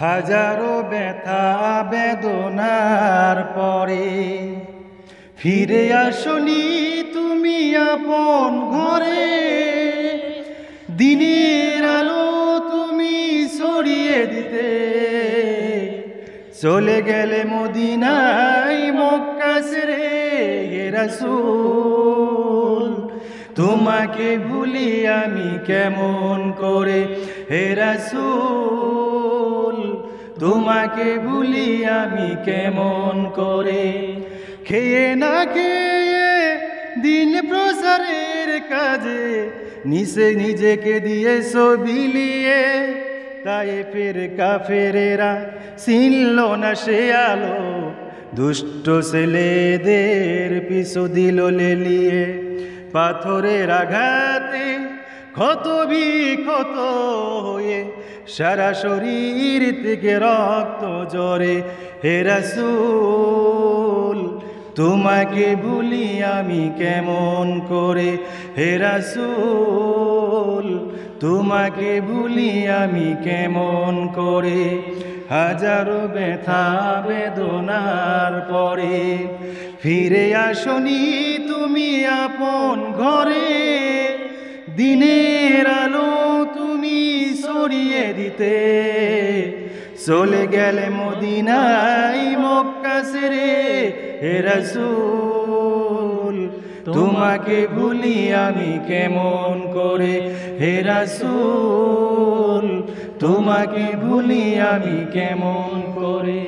হাজারো ব্যথা বেদনার পরে ফিরে আসনি তুমি আপন ঘরে। দিনের আলো তুমি ছড়িয়ে দিতে চলে গেলে মদিনায় মক্কা ছেড়ে। হে রাসূল তোমাকে ভুলি আমি কেমন করে। হে রাসূল তোমাকে ভুলি আমি কেমন করে। খেয়ে না খেয়ে দিন প্রচারের কাজে নিজেকে দিয়েছো বিলিয়ে। তায়েফের কাফেরেরা চিনল না সে আলো, দুষ্ট ছেলেদের পিছু দিল লেলিয়ে। পাথরের আঘাতে ক্ষত বিক্ষত হয়ে সারা শরীর থেকে রক্ত ঝরে। হে রাসূল তোমাকে ভুলি আমি কেমন করে। হে রাসূল তোমাকে ভুলি আমি কেমন করে। হাজারো ব্যথা বেদনার পরে ফিরে আসনি তুমি আপন ঘরে। দিনের আলো তুমি ছড়িয়ে দিতে চলে গেলে মদিনায় মক্কা ছেড়ে। হে রাসূল তোমাকে ভুলি আমি কেমন করে। হে রাসূল তোমাকে ভুলি আমি কেমন করে।